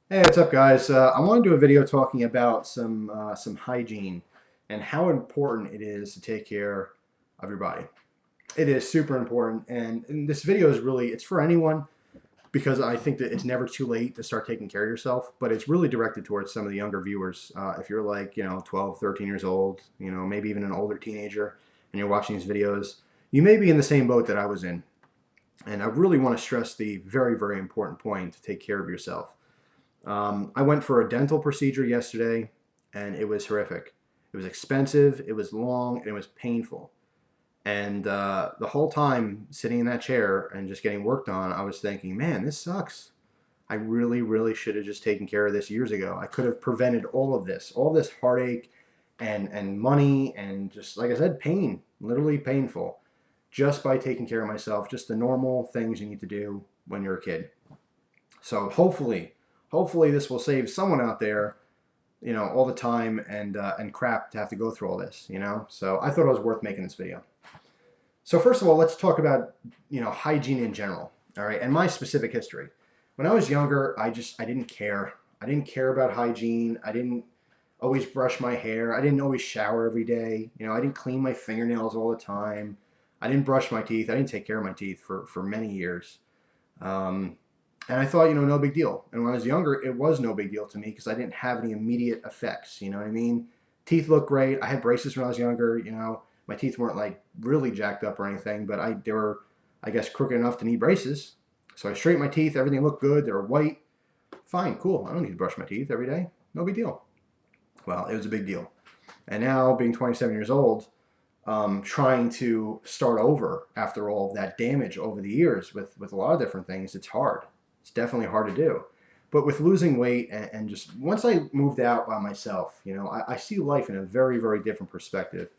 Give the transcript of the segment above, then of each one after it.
Hey, what's up, guys? I want to do a video talking about some hygiene and how important it is to take care of your body. It is super important, and this video is really it's for anyone because I think that it's never too late to start taking care of yourself. But it's really directed towards some of the younger viewers. If you're like 12, 13 years old, maybe even an older teenager, and you're watching these videos, you may be in the same boat that I was in. And I really want to stress the very, very important point to take care of yourself. I went for a dental procedure yesterday, and it was horrific. It was expensive, it was long, and it was painful. And the whole time sitting in that chair and just getting worked on, I was thinking, man, this sucks. I really, really should have just taken care of this years ago. I could have prevented all this heartache and money and just, like I said, pain, literally painful, just by taking care of myself, just the normal things you need to do when you're a kid. So hopefully this will save someone out there, all the time and crap to have to go through all this. So I thought it was worth making this video. So first of all, let's talk about hygiene in general. All right, and my specific history. When I was younger, I didn't care. I didn't care about hygiene. I didn't always brush my hair. I didn't always shower every day. I didn't clean my fingernails all the time. I didn't brush my teeth. I didn't take care of my teeth for many years. Um, and I thought, no big deal. And when I was younger, it was no big deal to me because I didn't have any immediate effects. You know what I mean? Teeth look great. I had braces when I was younger. My teeth weren't like really jacked up or anything, but they were, I guess, crooked enough to need braces. So I straightened my teeth. Everything looked good. They were white. Fine, cool. I don't need to brush my teeth every day. No big deal. Well, it was a big deal. And now, being 27 years old, trying to start over after all of that damage over the years with a lot of different things, it's hard. It's definitely hard to do. But with losing weight and just once I moved out by myself, I see life in a very, very different perspective.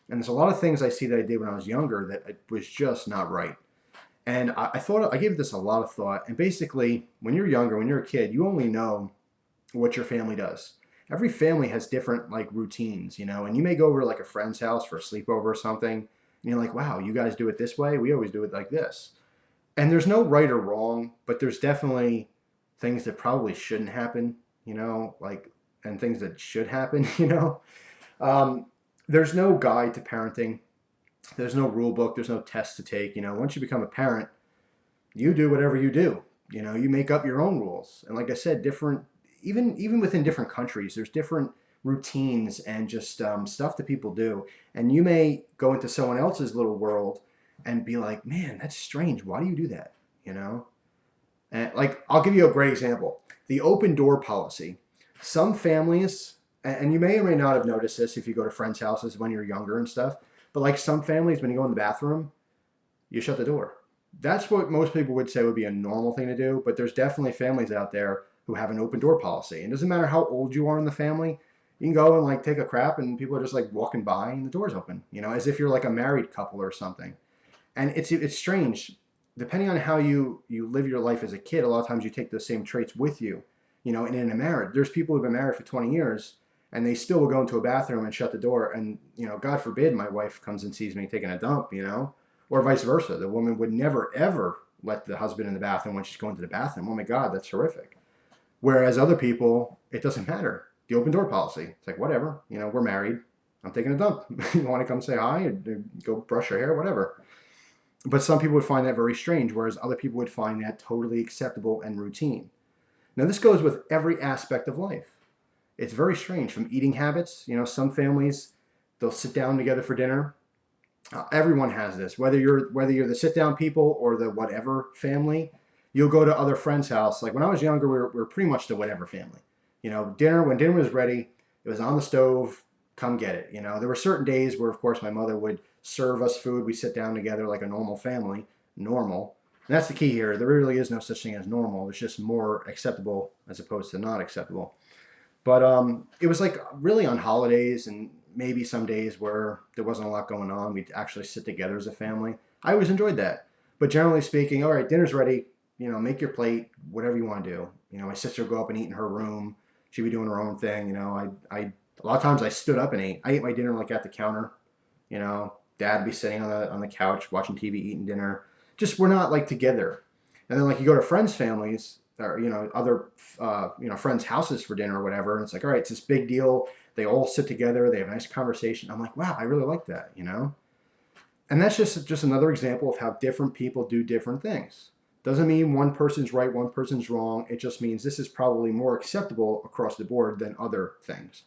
And there's a lot of things I see that I did when I was younger that it was just not right. And I thought I gave this a lot of thought. And basically, when you're younger, when you're a kid, you only know what your family does. Every family has different like routines, and you may go over to like a friend's house for a sleepover or something, and you're like, wow, you guys do it this way. We always do it like this. And there's no right or wrong, but there's definitely things that probably shouldn't happen, like, and things that should happen, Um, there's no guide to parenting. There's no rule book. There's no test to take. Once you become a parent, you do whatever you do. You make up your own rules. And like I said, different, even within different countries, there's different routines and just stuff that people do. And you may go into someone else's little world and be like, man, that's strange. Why do you do that? You know? And like, I'll give you a great example. The open door policy. Some families, and you may or may not have noticed this if you go to friends' houses when you're younger and stuff, but like some families, when you go in the bathroom, you shut the door. That's what most people would say would be a normal thing to do, but there's definitely families out there who have an open door policy. And it doesn't matter how old you are in the family, you can go and like take a crap and people are just like walking by and the door's open, as if you're like a married couple or something. And it's strange. Depending on how you live your life as a kid, a lot of times you take those same traits with you, and in a marriage. There's people who've been married for 20 years and they still will go into a bathroom and shut the door. And, God forbid my wife comes and sees me taking a dump, or vice versa. The woman would never, ever let the husband in the bathroom when she's going to the bathroom. Oh my God, that's horrific. Whereas other people, it doesn't matter. The open door policy. It's like, whatever, we're married. I'm taking a dump. You want to come say hi or go brush your hair, whatever. But some people would find that very strange, whereas other people would find that totally acceptable and routine. Now, this goes with every aspect of life. It's very strange, from eating habits. Some families, they'll sit down together for dinner. Everyone has this. Whether you're the sit down people or the whatever family, you'll go to other friends' house. Like when I was younger, we were pretty much the whatever family. Dinner when dinner was ready, it was on the stove. Come get it. There were certain days where, of course, my mother would serve us food. We sit down together like a normal family. Normal. And that's the key here. There really is no such thing as normal. It's just more acceptable as opposed to not acceptable. But it was like really on holidays and maybe some days where there wasn't a lot going on. We'd actually sit together as a family. I always enjoyed that. But generally speaking, all right, dinner's ready. Make your plate, whatever you want to do. My sister would go up and eat in her room. She'd be doing her own thing. A lot of times I stood up and ate. I ate my dinner like at the counter. Dad would be sitting on the couch watching TV, eating dinner. Just we're not like together. And then like you go to friends' families, or other friends' houses for dinner or whatever, and it's like, all right, it's this big deal. They all sit together, they have a nice conversation. I'm like, wow, I really like that. And that's just another example of how different people do different things. Doesn't mean one person's right, one person's wrong. It just means this is probably more acceptable across the board than other things.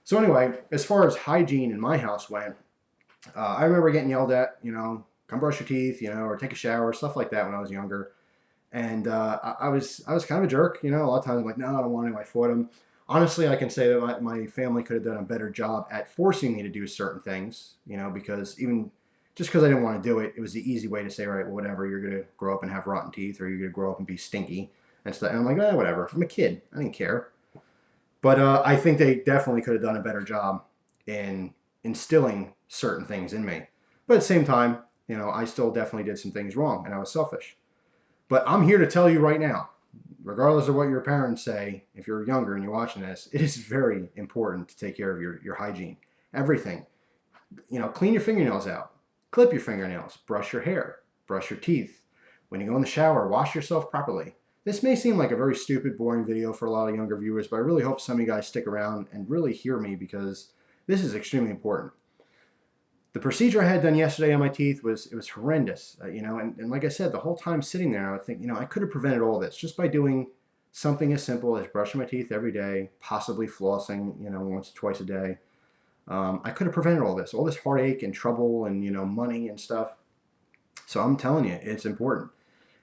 So anyway, as far as hygiene in my house went, I remember getting yelled at, come brush your teeth, or take a shower, stuff like that when I was younger. And I was kind of a jerk, a lot of times I'm like, no, I don't want to. I fought him. Honestly, I can say that my family could have done a better job at forcing me to do certain things, because even just because I didn't want to do it, it was the easy way to say, all right, well, whatever, you're going to grow up and have rotten teeth, or you're going to grow up and be stinky and stuff. And I'm like, whatever. I'm a kid. I didn't care. But I think they definitely could have done a better job in instilling certain things in me. But at the same time, I still definitely did some things wrong, and I was selfish. But I'm here to tell you right now, regardless of what your parents say, if you're younger and you're watching this, it is very important to take care of your hygiene. Everything. Clean your fingernails out. Clip your fingernails. Brush your hair. Brush your teeth. When you go in the shower, wash yourself properly. This may seem like a very stupid, boring video for a lot of younger viewers, but I really hope some of you guys stick around and really hear me, because this is extremely important. The procedure I had done yesterday on my teeth was horrendous, and like I said, the whole time sitting there, I would think, I could have prevented all this just by doing something as simple as brushing my teeth every day, possibly flossing, once or twice a day. I could have prevented all this heartache and trouble and, money and stuff. So I'm telling you, it's important.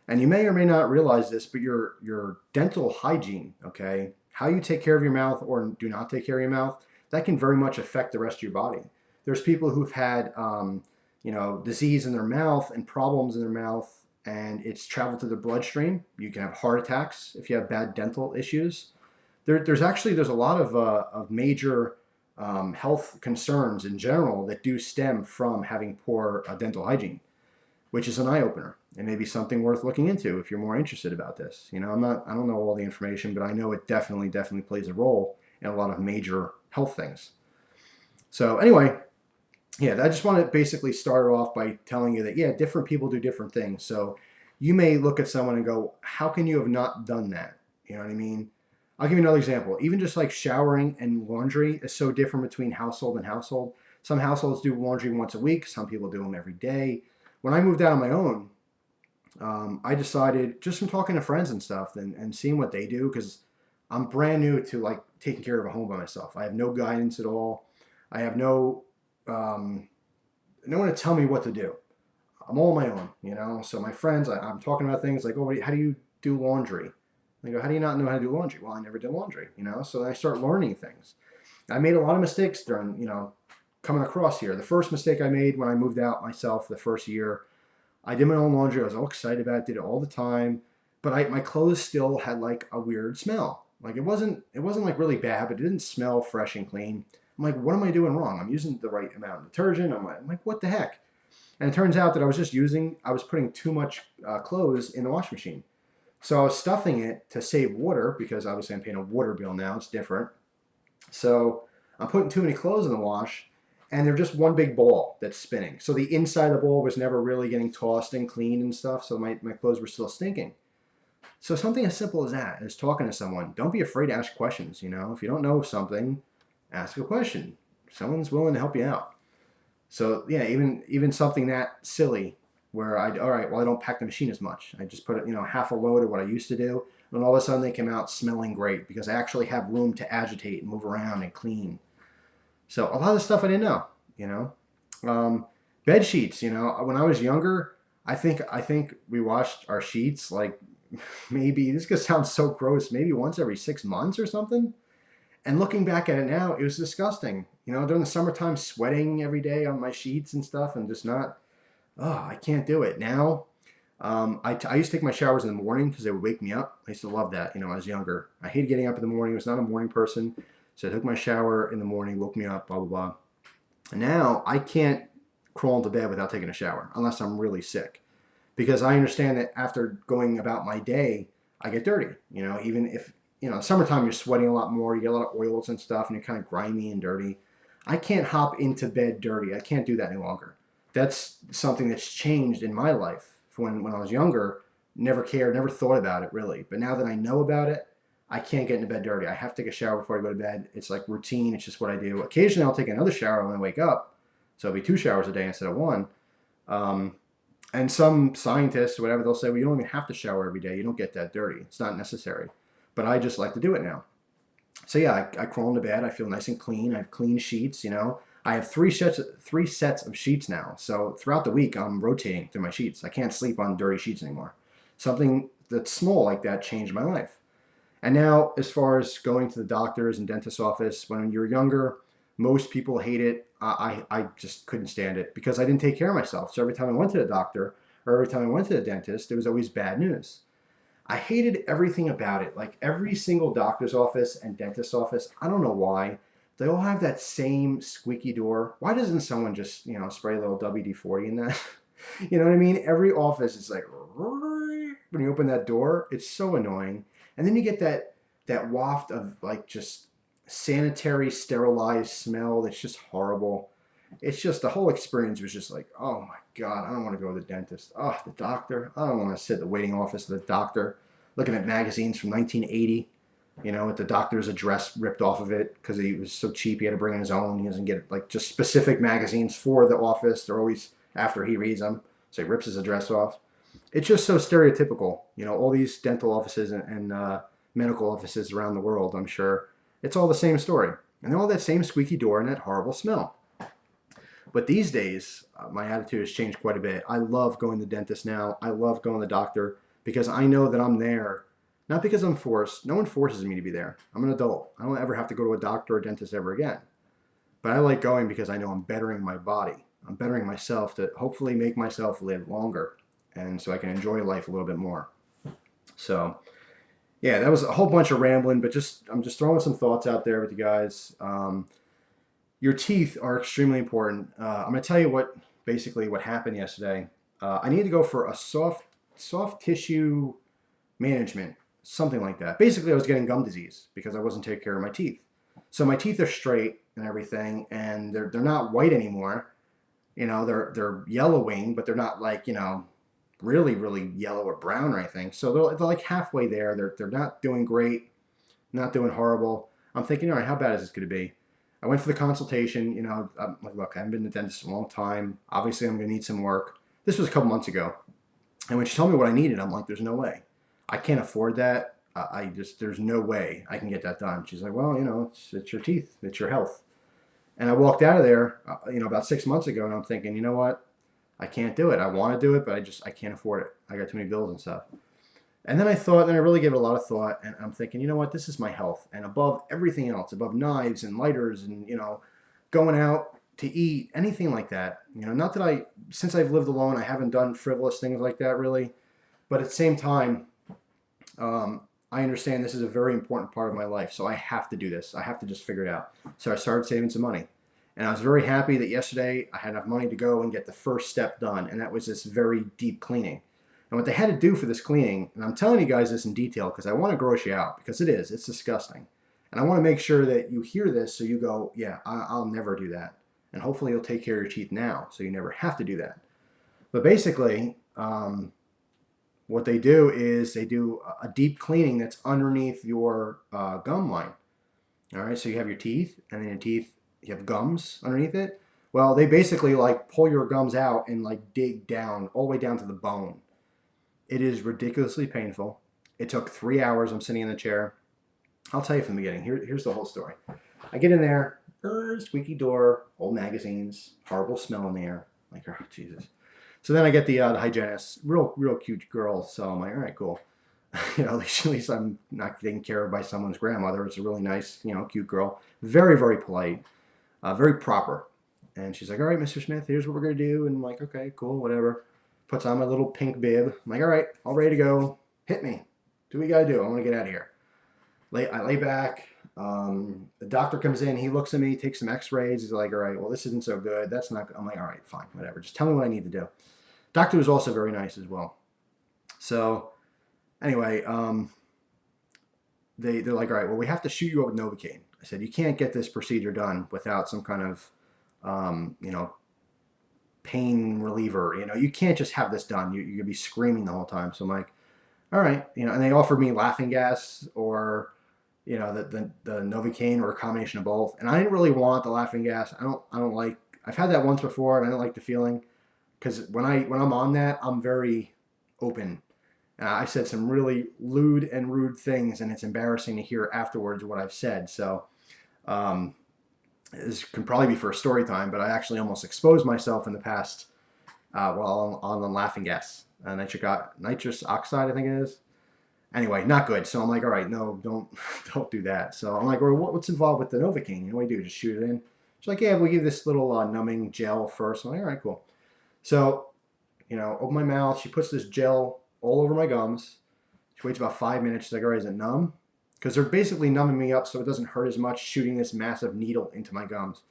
And you may or may not realize this, but your dental hygiene, okay, how you take care of your mouth or do not take care of your mouth, that can very much affect the rest of your body. There's people who've had, disease in their mouth and problems in their mouth, and it's traveled to the bloodstream. You can have heart attacks if you have bad dental issues. There's a lot of major health concerns in general that do stem from having poor dental hygiene, which is an eye-opener and maybe something worth looking into if you're more interested about this. I don't know all the information, but I know it definitely plays a role in a lot of major health things. So anyway, I just want to basically start off by telling you that, different people do different things. So you may look at someone and go, how can you have not done that? You know what I mean? I'll give you another example. Even just like showering and laundry is so different between household and household. Some households do laundry once a week. Some people do them every day. When I moved out on my own, I decided, just from talking to friends and stuff and seeing what they do, because I'm brand new to like taking care of a home by myself. I have no guidance at all. I have no one to tell me what to do. I'm all on my own, So my friends, I'm talking about things like, oh, how do you do laundry? They go, how do you not know how to do laundry? Well, I never did laundry, So I start learning things. I made a lot of mistakes during, coming across here. The first mistake I made when I moved out myself the first year, I did my own laundry. I was all excited about it, did it all the time. But my clothes still had like a weird smell. Like it wasn't like really bad, but it didn't smell fresh and clean. I'm like, what am I doing wrong? I'm using the right amount of detergent. I'm like, what the heck? And it turns out that I was putting too much clothes in the washing machine. So I was stuffing it to save water, because obviously I'm paying a water bill now. It's different. So I'm putting too many clothes in the wash, and they're just one big ball that's spinning. So the inside of the ball was never really getting tossed and cleaned and stuff, so my clothes were still stinking. So something as simple as that is talking to someone. Don't be afraid to ask questions, If you don't know something, ask a question. Someone's willing to help you out. So even something that silly where I don't pack the machine as much. I just put it, half a load of what I used to do. And all of a sudden they came out smelling great because I actually have room to agitate and move around and clean. So a lot of stuff I didn't know, bed sheets, when I was younger, I think we washed our sheets like maybe, this could sound so gross, maybe once every 6 months or something. And looking back at it now, it was disgusting. During the summertime, sweating every day on my sheets and stuff, and just I can't do it. Now, I used to take my showers in the morning because they would wake me up. I used to love that, when I was younger. I hated getting up in the morning. I was not a morning person. So I took my shower in the morning, woke me up, blah, blah, blah. And now I can't crawl into bed without taking a shower unless I'm really sick. Because I understand that after going about my day, I get dirty. Even if, summertime you're sweating a lot more, you get a lot of oils and stuff, and you're kind of grimy and dirty. I can't hop into bed dirty. I can't do that any longer. That's something that's changed in my life. When I was younger, Never cared, never thought about it really. But now that I know about it, I can't get into bed dirty. I have to take a shower before I go to bed. It's like routine. It's just what I do. Occasionally, I'll take another shower when I wake up. So it'll be 2 showers a day instead of one. Um, and some scientists or whatever, they'll say, well, you don't even have to shower every day. You don't get that dirty. It's not necessary. But I just like to do it now. So yeah, I crawl into bed. I feel nice and clean. I have clean sheets. I have three sets of sheets now. So throughout the week, I'm rotating through my sheets. I can't sleep on dirty sheets anymore. Something that's small like that changed my life. And now, as far as going to the doctor's and dentist's office, when you're younger, most people hate it. I just couldn't stand it because I didn't take care of myself. So every time I went to the doctor or every time I went to the dentist, it was always bad news. I hated everything about it. Like every single doctor's office and dentist's office, I don't know why. They all have that same squeaky door. Why doesn't someone just, spray a little WD-40 in that? You know what I mean? Every office is like, when you open that door, it's so annoying. And then you get that waft of like just sanitary, sterilized smell that's just horrible. It's just the whole experience was just like, oh my God, I don't want to go to the dentist. Oh, the doctor. I don't want to sit in the waiting office of the doctor looking at magazines from 1980, with the doctor's address ripped off of it because he was so cheap he had to bring in his own. He doesn't get like just specific magazines for the office. They're always after he reads them. So he rips his address off. It's just so stereotypical. All these dental offices and medical offices around the world, I'm sure, it's all the same story. And all that same squeaky door and that horrible smell. But these days, my attitude has changed quite a bit. I love going to the dentist now. I love going to the doctor because I know that I'm there, not because I'm forced. No one forces me to be there. I'm an adult. I don't ever have to go to a doctor or dentist ever again. But I like going because I know I'm bettering my body. I'm bettering myself to hopefully make myself live longer and so I can enjoy life a little bit more. So, yeah, that was a whole bunch of rambling, but I'm just throwing some thoughts out there with you guys. Your teeth are extremely important. I'm going to tell you what happened yesterday. I need to go for a soft tissue management, something like that. Basically, I was getting gum disease because I wasn't taking care of my teeth. So my teeth are straight and everything, and they're not white anymore. They're yellowing, but they're not like really really yellow or brown or anything. So they're like halfway there. They're not doing great, not doing horrible. I'm thinking, all right, how bad is this going to be? I went for the consultation. I'm like, look, I haven't been to the dentist in a long time. Obviously, I'm going to need some work. This was a couple months ago. And when she told me what I needed, I'm like, there's no way. I can't afford that. There's no way I can get that done. She's like, well, it's your teeth. It's your health. And I walked out of there, about 6 months ago, and I'm thinking, you know what? I can't do it. I want to do it, but I can't afford it. I got too many bills and stuff. And then I really gave it a lot of thought, and I'm thinking, you know what? This is my health. And above everything else, above knives and lighters and, going out to eat, anything like that, not that since I've lived alone, I haven't done frivolous things like that really. But at the same time, I understand this is a very important part of my life. So I have to do this. I have to just figure it out. So I started saving some money. And I was very happy that yesterday I had enough money to go and get the first step done. And that was this very deep cleaning. And what they had to do for this cleaning, and I'm telling you guys this in detail because I want to gross you out, because it's disgusting. And I want to make sure that you hear this so you go, yeah, I'll never do that. And hopefully you'll take care of your teeth now so you never have to do that. But basically, what they do is they do a deep cleaning that's underneath your gum line. All right, so you have your teeth, and then your teeth, you have gums underneath it. Well, they basically like pull your gums out and like dig down all the way down to the bone. It is ridiculously painful. It took 3 hours. I'm sitting in the chair. I'll tell you from the beginning. Here's the whole story. I get in there, squeaky door, old magazines, horrible smell in the air. Like, oh, Jesus. So then I get the hygienist, real cute girl. So I'm like, all right, cool. At least I'm not taken care of by someone's grandmother. It's a really nice, cute girl. Very, very polite, very proper. And she's like, all right, Mr. Smith, here's what we're going to do. And I'm like, okay, cool, whatever. Puts on my little pink bib. I'm like, all right, all ready to go. Hit me. Do what you got to do. I want to get out of here. I lay back. The doctor comes in. He looks at me, takes some x-rays. He's like, all right, well, this isn't so good. That's not good. I'm like, all right, fine, whatever. Just tell me what I need to do. Doctor was also very nice as well. So anyway, they're like, all right, well, we have to shoot you up with Novocaine. I said, you can't get this procedure done without some kind of, pain reliever. You can't just have this done. You're going to be screaming the whole time. So I'm like, all right, and they offered me laughing gas or the Novocaine or a combination of both. And I didn't really want the laughing gas. I don't like. I've had that once before, and I don't like the feeling because when I'm on that, I'm very open. I said some really lewd and rude things, and it's embarrassing to hear afterwards what I've said. So um, this can probably be for a story time, but I actually almost exposed myself in the past while on the laughing gas, nitrous oxide, I think it is. Anyway, not good. So I'm like, all right, no, don't don't do that. So I'm like, well, what's involved with the Novocaine? What do you do? Just shoot it in? She's like, yeah, we give this little numbing gel first. I'm like, all right, cool. So open my mouth. She puts this gel all over my gums. She waits about 5 minutes. She's like, all right, is it numb? Because they're basically numbing me up so it doesn't hurt as much shooting this massive needle into my gums.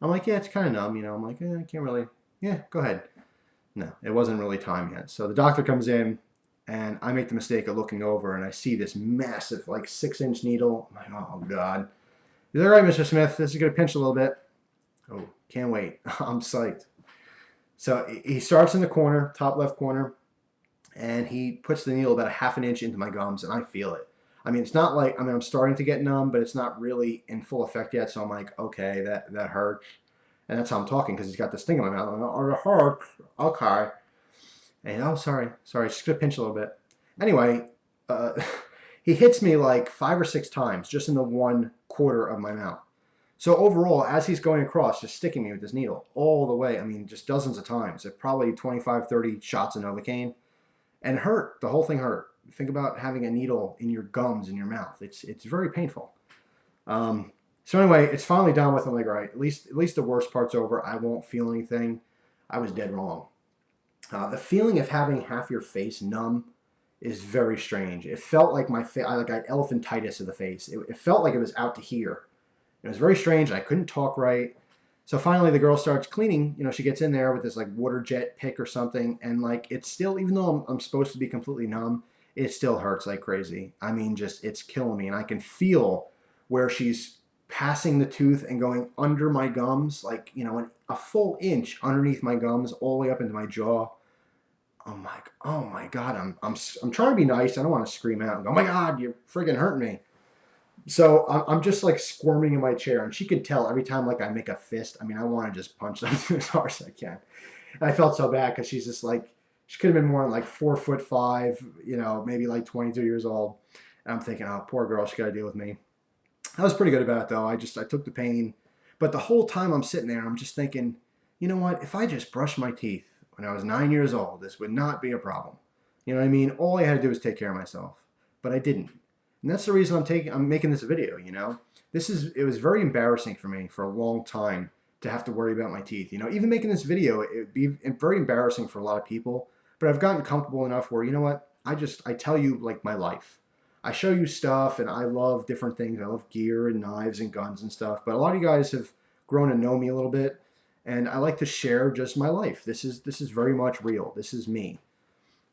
I'm like, yeah, it's kind of numb. I'm like, I can't really. Yeah, go ahead. No, it wasn't really time yet. So the doctor comes in, and I make the mistake of looking over, and I see this massive, like 6-inch needle. I'm like, oh God. He's like, all right, Mr. Smith, this is gonna pinch a little bit. Oh, can't wait. I'm psyched. So he starts in the corner, top left corner, and he puts the needle about a half an inch into my gums, and I feel it. I mean, it's not like I'm starting to get numb, but it's not really in full effect yet. So I'm like, okay, that hurts, and that's how I'm talking because he's got this thing in my mouth. I'm like, oh, it hurts. Okay. And oh, sorry, just gonna pinch a little bit. Anyway, uh, he hits me like 5 or 6 times just in the one quarter of my mouth. So overall, as he's going across, just sticking me with this needle all the way, I mean, just dozens of times, probably 25, 30 shots of Novocaine, and it hurt. The whole thing hurt. Think about having a needle in your gums, in your mouth. It's very painful. So anyway, it's finally done with. I'm like, all right, at least the worst part's over. I won't feel anything. I was dead wrong. The feeling of having half your face numb is very strange. It felt like my face, like I had elephantitis of the face. It felt like it was out to here. It was very strange. I couldn't talk right. So finally, the girl starts cleaning. She gets in there with this like water jet pick or something, and like it's still, even though I'm supposed to be completely numb, it still hurts like crazy. I mean, just it's killing me, and I can feel where she's passing the tooth and going under my gums, like a full inch underneath my gums, all the way up into my jaw. Oh my God, I'm trying to be nice. I don't want to scream out and go, oh my God, you're friggin' hurting me. So I'm just like squirming in my chair, and she could tell every time like I make a fist. I mean, I want to just punch them as hard as I can. And I felt so bad because she's just like, she could have been more than like 4'5", maybe like 22 years old. And I'm thinking, oh, poor girl, she got to deal with me. I was pretty good about it though. I took the pain, but the whole time I'm sitting there, I'm just thinking, you know what? If I just brushed my teeth when I was 9 years old, this would not be a problem. You know what I mean? All I had to do was take care of myself, but I didn't. And that's the reason I'm making this video, it was very embarrassing for me for a long time to have to worry about my teeth. Even making this video, it would be very embarrassing for a lot of people, but I've gotten comfortable enough where, you know what? I tell you like my life. I show you stuff, and I love different things. I love gear and knives and guns and stuff, but a lot of you guys have grown to know me a little bit, and I like to share just my life. This is very much real. This is me.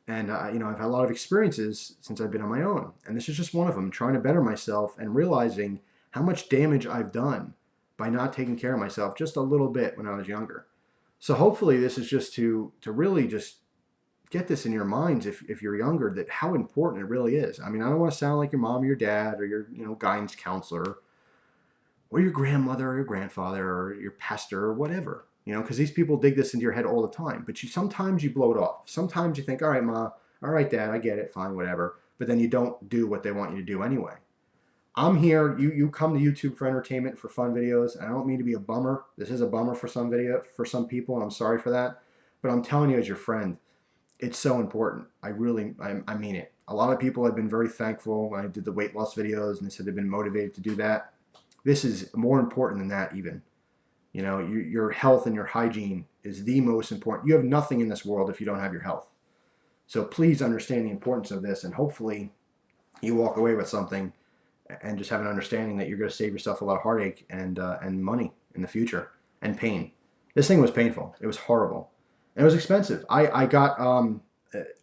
And I've had a lot of experiences since I've been on my own, and this is just one of them. Trying to better myself and realizing how much damage I've done by not taking care of myself just a little bit when I was younger. So hopefully, this is just to really just get this in your minds if you're younger, that how important it really is. I mean, I don't want to sound like your mom or your dad or your guidance counselor or your grandmother or your grandfather or your pastor or whatever. Because these people dig this into your head all the time. But sometimes you blow it off. Sometimes you think, all right, Ma, all right, Dad, I get it, fine, whatever. But then you don't do what they want you to do anyway. I'm here. You come to YouTube for entertainment, for fun videos. And I don't mean to be a bummer. This is a bummer for some people, and I'm sorry for that. But I'm telling you as your friend, it's so important. I mean it. A lot of people have been very thankful when I did the weight loss videos, and they said they've been motivated to do that. This is more important than that even. Your health and your hygiene is the most important. You have nothing in this world if you don't have your health. So please understand the importance of this, and hopefully you walk away with something and just have an understanding that you're going to save yourself a lot of heartache and money in the future and pain. This thing was painful. It was horrible. And it was expensive. I got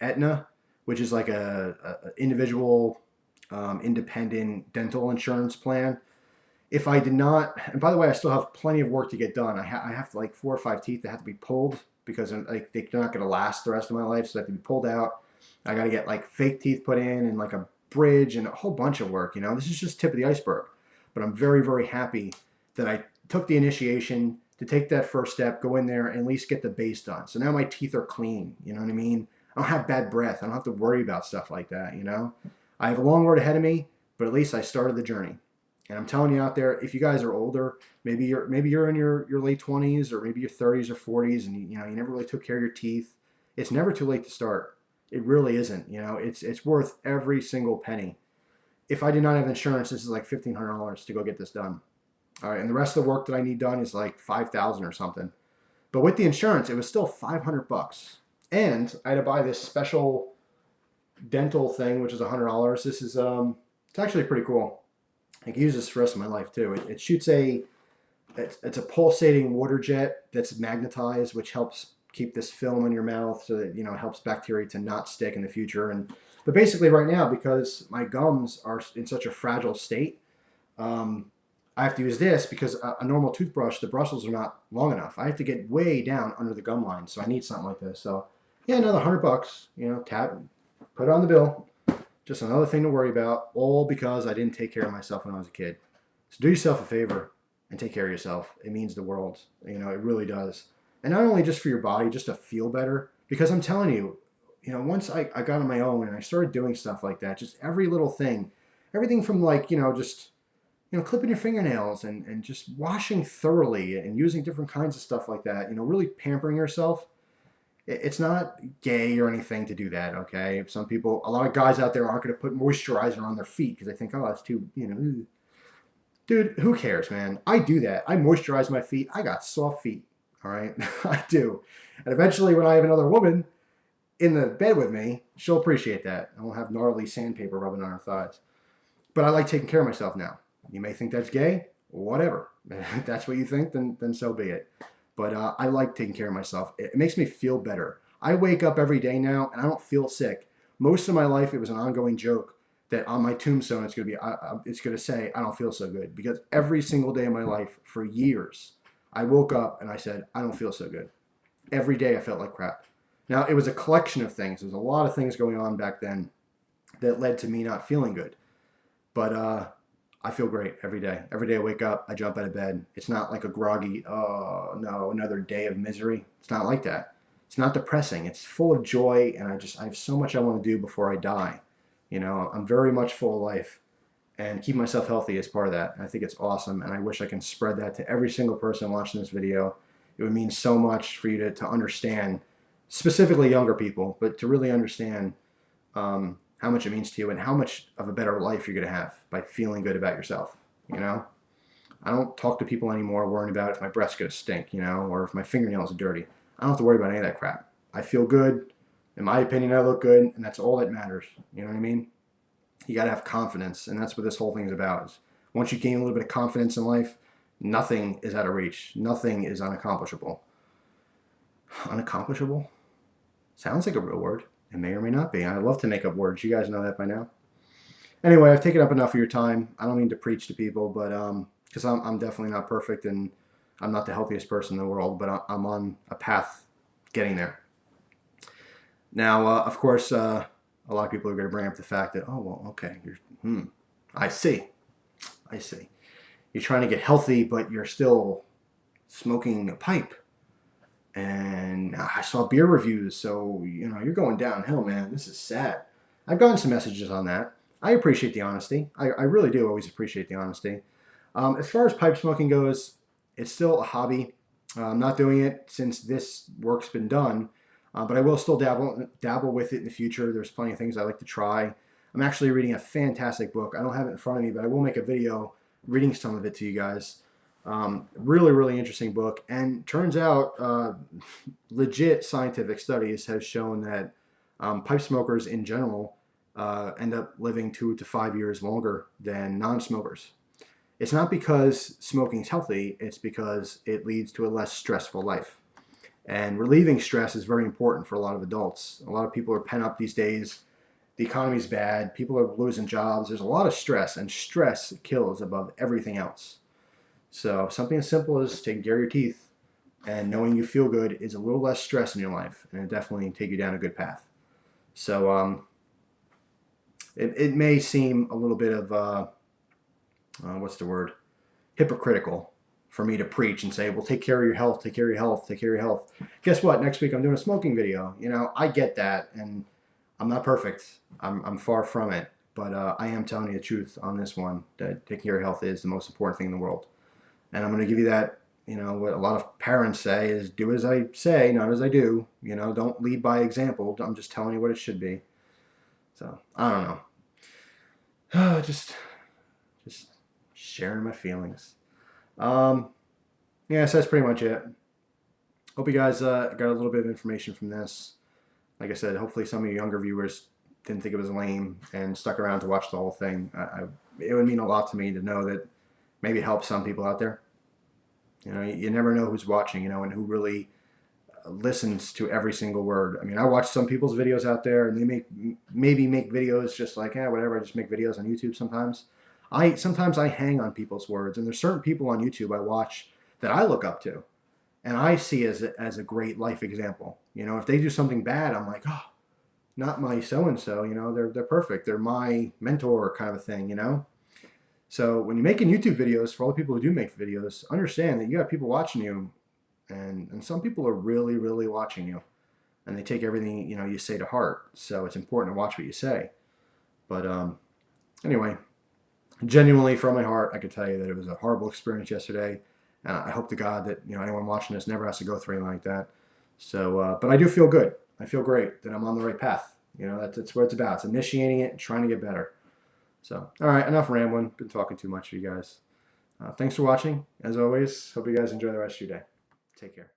Aetna, which is like a individual independent dental insurance plan. If I did not, and by the way, I still have plenty of work to get done. I have like 4 or 5 teeth that have to be pulled because they're not going to last the rest of my life, so they have to be pulled out. I got to get like fake teeth put in and like a bridge and a whole bunch of work. This is just tip of the iceberg. But I'm very, very happy that I took the initiation to take that first step, go in there and at least get the base done. So now my teeth are clean. You know what I mean? I don't have bad breath. I don't have to worry about stuff like that. I have a long road ahead of me, but at least I started the journey. And I'm telling you out there, if you guys are older, maybe you're in your late 20s or maybe your 30s or 40s, and you never really took care of your teeth. It's never too late to start. It really isn't. It's worth every single penny. If I did not have insurance, this is like $1,500 to go get this done. All right, and the rest of the work that I need done is like $5,000 or something. But with the insurance, it was still $500. And I had to buy this special dental thing, which is $100. This is it's actually pretty cool. I can use this for the rest of my life too. It shoots it's a pulsating water jet that's magnetized, which helps keep this film in your mouth so that it helps bacteria to not stick in the future. But basically right now, because my gums are in such a fragile state, I have to use this because a normal toothbrush, the bristles are not long enough. I have to get way down under the gum line, so I need something like this. So yeah, another $100. Tap, put it on the bill. Just another thing to worry about, all because I didn't take care of myself when I was a kid. So do yourself a favor and take care of yourself. It means the world. It really does. And not only just for your body, just to feel better. Because I'm telling you, once I got on my own and I started doing stuff like that, just every little thing, everything from like, just, clipping your fingernails and just washing thoroughly and using different kinds of stuff like that, really pampering yourself. It's not gay or anything to do that, okay? A lot of guys out there aren't going to put moisturizer on their feet because they think, oh, that's too, Ugh. Dude, who cares, man? I do that. I moisturize my feet. I got soft feet, all right? I do. And eventually when I have another woman in the bed with me, she'll appreciate that. I won't have gnarly sandpaper rubbing on her thighs. But I like taking care of myself now. You may think that's gay. Whatever. If that's what you think, then so be it. But I like taking care of myself. It makes me feel better. I wake up every day now and I don't feel sick. Most of my life, it was an ongoing joke that on my tombstone, it's going to say, I don't feel so good. Because every single day of my life for years, I woke up and I said, I don't feel so good. Every day I felt like crap. Now, it was a collection of things. There was a lot of things going on back then that led to me not feeling good. But I feel great every day. Every day I wake up, I jump out of bed. It's not like a groggy, oh no, another day of misery. It's not like that. It's not depressing. It's full of joy, and I have so much I want to do before I die. I'm very much full of life, and keep myself healthy is part of that. And I think it's awesome, and I wish I can spread that to every single person watching this video. It would mean so much for you to understand, specifically younger people, but to really understand how much it means to you and how much of a better life you're going to have by feeling good about yourself. I don't talk to people anymore worrying about if my breath's going to stink, or if my fingernails are dirty. I don't have to worry about any of that crap. I feel good. In my opinion, I look good, and that's all that matters. You know what I mean? You got to have confidence, and that's what this whole thing is about. Once you gain a little bit of confidence in life, nothing is out of reach. Nothing is unaccomplishable. Unaccomplishable? Sounds like a real word. It may or may not be. I love to make up words. You guys know that by now. Anyway, I've taken up enough of your time. I don't mean to preach to people, but because I'm definitely not perfect and I'm not the healthiest person in the world, but I'm on a path getting there. Now, of course, a lot of people are going to bring up the fact that, oh, well, okay, I see. You're trying to get healthy, but you're still smoking a pipe. And I saw beer reviews, so, you're going downhill, man. This is sad. I've gotten some messages on that. I appreciate the honesty. I really do always appreciate the honesty. As far as pipe smoking goes, it's still a hobby. I'm not doing it since this work's been done, but I will still dabble with it in the future. There's plenty of things I like to try. I'm actually reading a fantastic book. I don't have it in front of me, but I will make a video reading some of it to you guys. Really, really interesting book. And turns out legit scientific studies have shown that pipe smokers in general end up living 2 to 5 years longer than non-smokers. It's not because smoking is healthy, it's because it leads to a less stressful life. And relieving stress is very important for a lot of adults. A lot of people are pent up these days. The economy's bad. People are losing jobs. There's a lot of stress, and stress kills above everything else. So something as simple as taking care of your teeth and knowing you feel good is a little less stress in your life, and it definitely take you down a good path. So it may seem a little bit of what's the word, hypocritical for me to preach and say, well, take care of your health, take care of your health, take care of your health. Guess what? Next week I'm doing a smoking video. You know, I get that, and I'm not perfect. I'm far from it, but I am telling you the truth on this one, that taking care of health is the most important thing in the world. And I'm going to give you that, you know, what a lot of parents say is do as I say, not as I do. You know, don't lead by example. I'm just telling you what it should be. So I don't know. just sharing my feelings. Yeah, so that's pretty much it. Hope you guys got a little bit of information from this. Like I said, hopefully some of you younger viewers didn't think it was lame and stuck around to watch the whole thing. It would mean a lot to me to know that maybe it helps some people out there. You know, you never know who's watching, you know, and who really listens to every single word. I mean, I watch some people's videos out there, and they maybe make videos just like, whatever. I just make videos on YouTube sometimes. Sometimes I hang on people's words, and there's certain people on YouTube I watch that I look up to, and I see as a great life example. You know, if they do something bad, I'm like, oh, not my so and so. You know, they're perfect. They're my mentor, kind of a thing. You know. So when you're making YouTube videos, for all the people who do make videos, understand that you got people watching you, and some people are really, really watching you, and they take everything you know you say to heart. So it's important to watch what you say. But anyway, genuinely from my heart, I can tell you that it was a horrible experience yesterday. I hope to God that you know anyone watching this never has to go through anything like that. So, but I do feel good. I feel great that I'm on the right path. You know, that's what it's about. It's initiating it and trying to get better. So, all right, enough rambling. Been talking too much for you guys. Thanks for watching. As always, hope you guys enjoy the rest of your day. Take care.